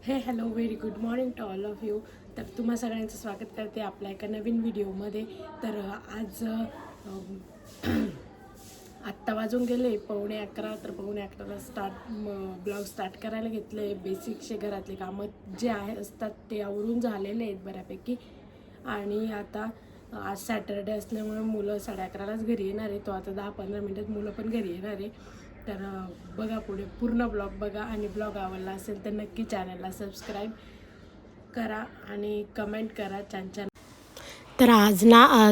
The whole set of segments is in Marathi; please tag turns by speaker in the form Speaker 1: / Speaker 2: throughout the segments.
Speaker 1: Hello very good morning to all of you. तर तुम्हा सगळ्यांचं स्वागत करते आपल्या एका नवीन व्हिडिओमध्ये. तर आज आत्ता वाजून गेले 11:15. तर 11:15ला ब्लॉग स्टार्ट करायला घेतले. बेसिकचे घरातले कामं जे असतात ते आवरून झालेले आहेत बऱ्यापैकी. आणि आता आज सॅटरडे असल्यामुळे मुलं 11:30लाच घरी येणार आहे. तो आता 10-15 मिनटात मुलं पण घरी येणार आहे. तर बघा पुढे पूर्ण ब्लॉग बघा. आणि ब्लॉग आवडला असेल तर नक्की चॅनलला सबस्क्राईब करा आणि कमेंट करा छान छान. तर आज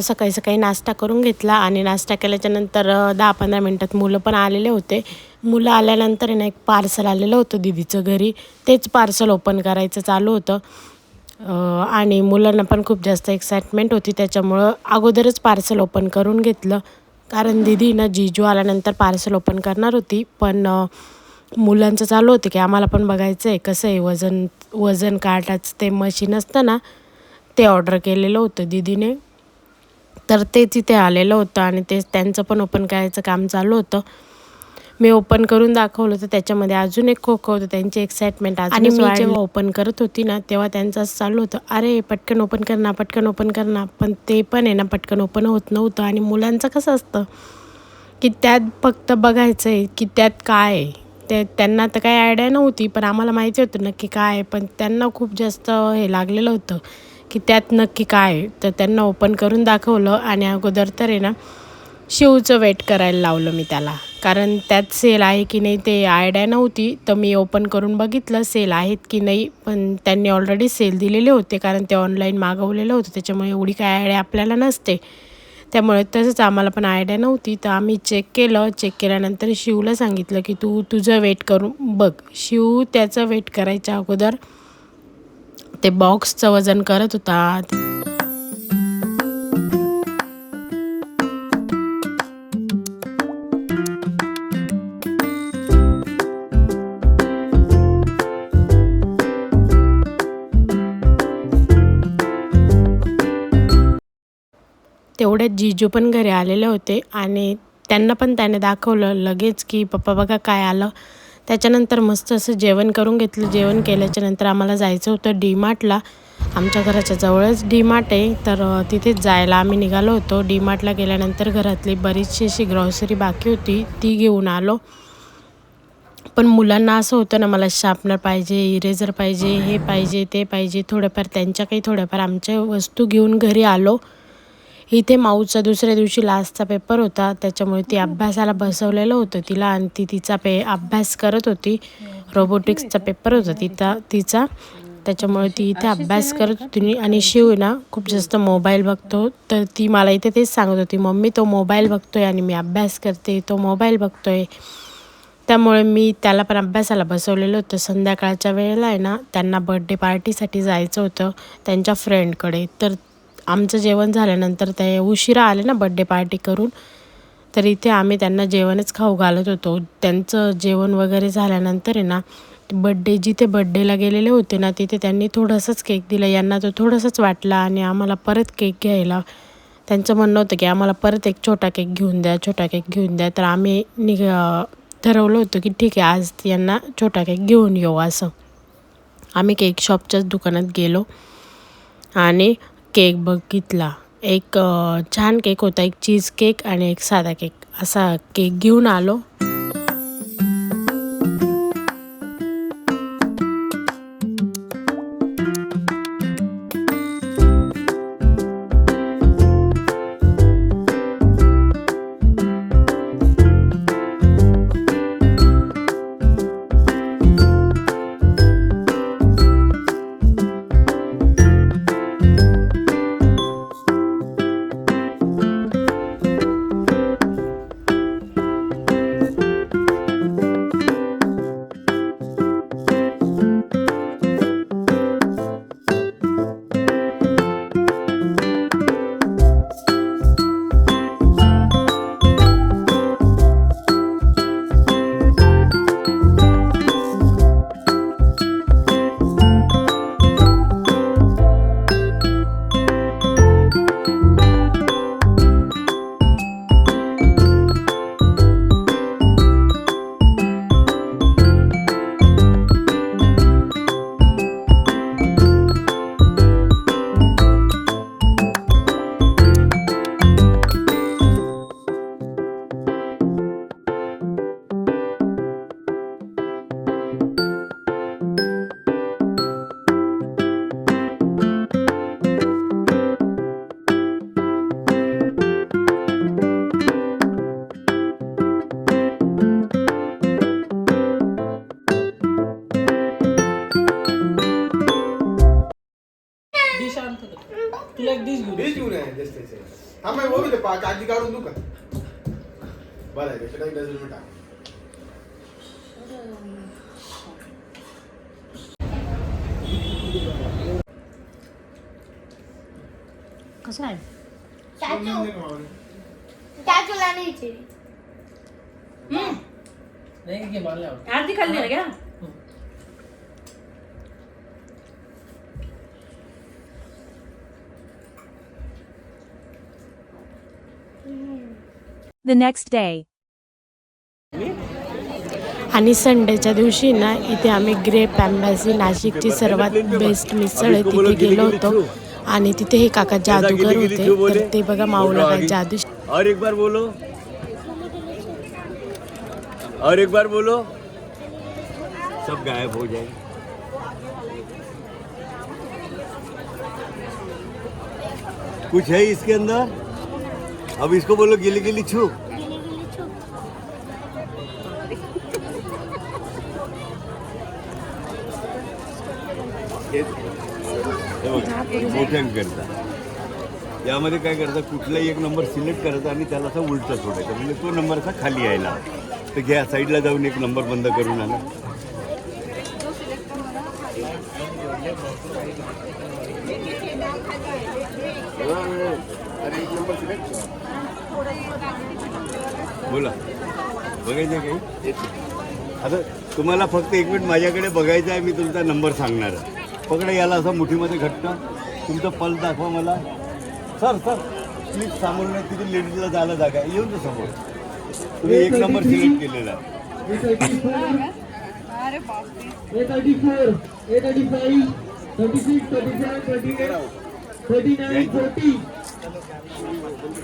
Speaker 1: सकाळी सकाळी नाश्ता करून घेतला आणि नाश्ता केल्याच्यानंतर 10-15 मिनटात मुलं पण आलेले होते. मुलं आल्यानंतर एक पार्सल आलेलं होतं दीदीचं घरी. तेच पार्सल ओपन करायचं चालू होतं. आणि मुलांना पण खूप जास्त एक्साइटमेंट होती, त्याच्यामुळं अगोदरच पार्सल ओपन करून घेतलं. कारण दीदी जीजू आल्यानंतर पार्सल ओपन करणार होती. पण मुलांचं चालू होतं की आम्हाला पण बघायचं आहे कसं आहे. वजन काटाचं ते मशीन असतं ना, ते ऑर्डर केलेलं होतं दीदीने. तर तेच इथे आलेलं होतं आणि त्यांचं पण ओपन करायचं काम चालू होतं. मी ओपन करून दाखवलं तर त्याच्यामध्ये अजून एक खोकं होतं. त्यांची एक्साइटमेंट आणि मी जेव्हा ओपन करत होती ना तेव्हा त्यांचं असं चालू होतं, अरे पटकन ओपन कर ना, पटकन ओपन कर ना. पण ते पण आहे ना पटकन ओपन होत नव्हतं. आणि मुलांचं कसं असतं की त्यात फक्त बघायचं आहे की त्यात काय आहे. त्यांना तर काही आयडिया नव्हती, पण आम्हाला माहिती होतं नक्की काय आहे. पण त्यांना खूप जास्त हे लागलेलं होतं की त्यात नक्की काय आहे. तर त्यांना ओपन करून दाखवलं. आणि अगोदर तर आहे ना शिवचं वेट करायला लावलं मी त्याला. कारण त्यात सेल आहे की नाही ते आयडिया नव्हती. तर मी ओपन करून बघितलं सेल आहेत की नाही. पण त्यांनी ऑलरेडी सेल दिलेले होते, कारण ते ऑनलाईन मागवलेलं होतं. त्याच्यामुळे एवढी काय आयडिया आपल्याला नसते. त्यामुळे तसंच आम्हाला पण आयडिया नव्हती. तर आम्ही चेक केल्यानंतर शिवला सांगितलं की तू तुझं वेट करून बघ. शिव त्याचं वेट करायच्या अगोदर ते बॉक्सचं वजन करत होता. तेवढ्यात जीजू पण घरी आलेले होते आणि त्यांना पण त्याने दाखवलं लगेच की पप्पा बघा काय आलं. त्याच्यानंतर मस्त असं जेवण करून घेतलं. जेवण केल्याच्यानंतर आम्हाला जायचं होतं डीमार्टला. आमच्या घराच्या जवळच डीमार्ट आहे. तर तिथेच जायला आम्ही निघालो होतो. डीमार्टला गेल्यानंतर घरातली बरीचशी अशी ग्रॉसरी बाकी होती ती घेऊन आलो. पण मुलांना असं होतं ना, मला शार्पनर पाहिजे, इरेझर पाहिजे, हे पाहिजे ते पाहिजे. थोड्याफार आमच्या वस्तू घेऊन घरी आलो. इथे माऊचा दुसऱ्या दिवशी लास्टचा पेपर होता, त्याच्यामुळे ती अभ्यासाला बसवलेलं होतं तिला. आणि ती तिचा अभ्यास करत होती. रोबोटिक्सचा पेपर होता तिचा. त्याच्यामुळे ती इथे अभ्यास करत होती. आणि शिव ना खूप जास्त मोबाईल बघतो. तर ती मला इथे तेच सांगत होती, मम्मी तो मोबाईल बघतोय आणि मी अभ्यास करते, तो मोबाईल बघतोय. त्यामुळे मी त्याला पण अभ्यासाला बसवलेलं होतं. संध्याकाळच्या वेळेला आहे ना त्यांना बर्थडे पार्टीसाठी जायचं होतं त्यांच्या फ्रेंडकडे. तर आमचं जेवण झाल्यानंतर ते उशिरा आले ना बड्डे पार्टी करून. तर इथे आम्ही त्यांना जेवणच खाऊ घालत होतो. त्यांचं जेवण वगैरे झाल्यानंतर आहे ना जिथे बड्डेला गेलेले होते ना तिथे त्यांनी थोडंसंच केक दिलं. यांना तो थोडंसंच वाटला आणि आम्हाला परत केक घ्यायला त्यांचं म्हणणं होतं की आम्हाला परत एक छोटा केक घेऊन द्या. तर आम्ही ठरवलं होतं की ठीक आहे आज यांना छोटा केक घेऊन येऊ असं. आम्ही केक शॉपच्याच दुकानात गेलो आणि केक बघितला. एक छान केक होता, एक चीज केक आणि एक साधा केक असा केक घेऊन आलो.
Speaker 2: कागदी काढून देऊ का? बरं आहे, त्याच्या काही डझन टाक.
Speaker 1: कसं आहे? आरती खाल्ली आहे का?
Speaker 3: The next day.
Speaker 1: आणि संडेच्या दिवशी ना इथे आम्ही ग्रेप एम्बॅसी नाशिकची सर्वात बेस्ट मिसळ आहे तिथे गेलो होतो आणि तिथे हे काका जादूगर होते तर ते बघा माऊला काय जादू.
Speaker 4: और एक बार बोलो, और एक बार बोलो, सब गायब हो जाएंगे. कुछ है इसके अंदर. अब इसको बोलो गिली गिली छू. मोठ्यान करता यामध्ये काय करता, कुठलाही एक नंबर सिलेक्ट करायचा आणि त्याला असा उलटा सोडायचा म्हणजे तो नंबर असा खाली यायला. तर घ्या साईडला जाऊन एक नंबर बंद करून आणा. बोला, बघायचं काही. आता तुम्हाला फक्त एक मिनिट माझ्याकडे बघायचं आहे, मी तुमचा नंबर सांगणार आहे. पकडा याला असं मुठीमध्ये घट्ट, तुमचं पल्स दाखवा मला. सर सर प्लीज समोर नाही, तिथे लेडीजला जायला जागा आहे, येऊन तर समोर. तुम्ही एक नंबर सिलेक्ट केलेला आहे.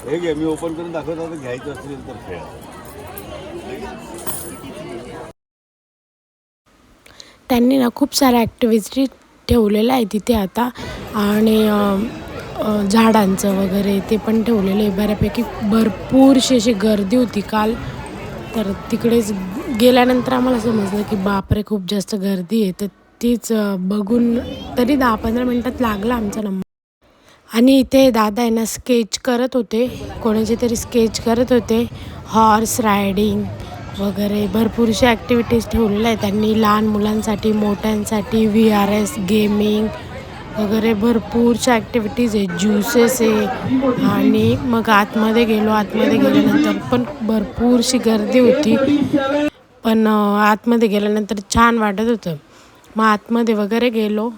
Speaker 4: हे घ्या, मी ओपन करून दाखवतो. आता घ्यायचं असेल तर खेळा.
Speaker 1: त्यांनी ना खूप साऱ्या ॲक्टिव्हिटी ठेवलेल्या आहे तिथे आता आणि झाडांचं वगैरे ते पण ठेवलेलं आहे. बऱ्यापैकी भरपूरशी अशी गर्दी होती काल. तर तिकडेच गेल्यानंतर आम्हाला समजलं की बापरे खूप जास्त गर्दी आहे. तर तीच बघून तरी 10-15 मिनटात लागला आमचा नंबर. आणि इथे दादा आहे ना स्केच करत होते, कोणाचे तरी स्केच करत होते. हॉर्स रायडिंग वगैरे भरपूरशा ॲक्टिव्हिटीज ठेवलेल्या आहेत त्यांनी लहान मुलांसाठी, मोठ्यांसाठी. VRS गेमिंग वगैरे भरपूरशा ॲक्टिव्हिटीज आहे. ज्युसेस आहे. आणि मग आतमध्ये गेल्यानंतर पण भरपूरशी गर्दी होती, पण आतमध्ये गेल्यानंतर छान वाटत होतं. मग आतमध्ये वगैरे गेलो.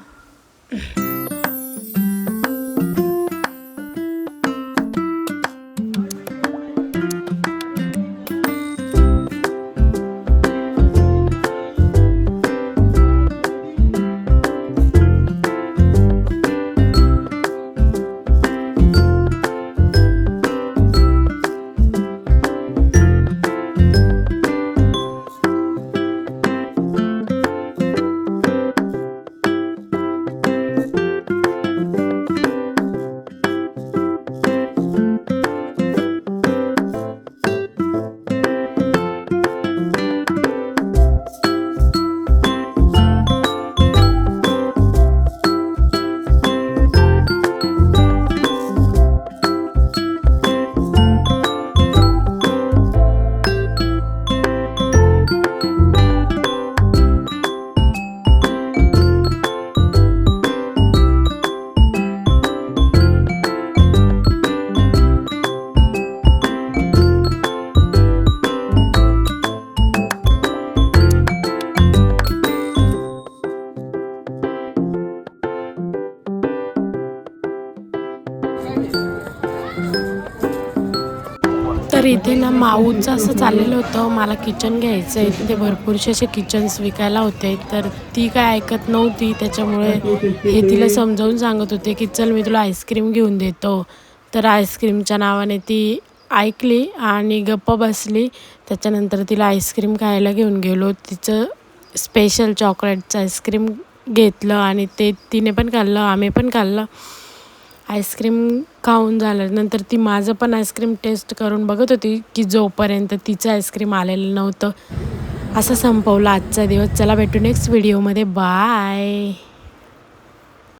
Speaker 1: तर इथे ना माऊचं असं चाललेलं होतं, मला किचन घ्यायचं आहे. तिथे भरपूरसे असे किचन्स विकायला होते. तर ती काय ऐकत नव्हती, त्याच्यामुळे हे तिला समजावून सांगत होते की चल मी तुला आईस्क्रीम घेऊन देतो. तर आईस्क्रीमच्या नावाने ती ऐकली आणि गप्प बसली. त्याच्यानंतर तिला आईस्क्रीम खायला घेऊन गेलो. तिचं स्पेशल चॉकलेटचं आईस्क्रीम घेतलं आणि ते तिने पण खाल्लं, आम्ही पण खाल्लं. आईस्क्रीम खाऊन झाल्यानंतर ती माझं पण आईस्क्रीम टेस्ट करून बघत होती की जोपर्यंत तिचं आईस्क्रीम आलेलं नव्हतं. असं संपवला आजचा दिवस. चला भेटू नेक्स्ट व्हिडिओमध्ये. बाय.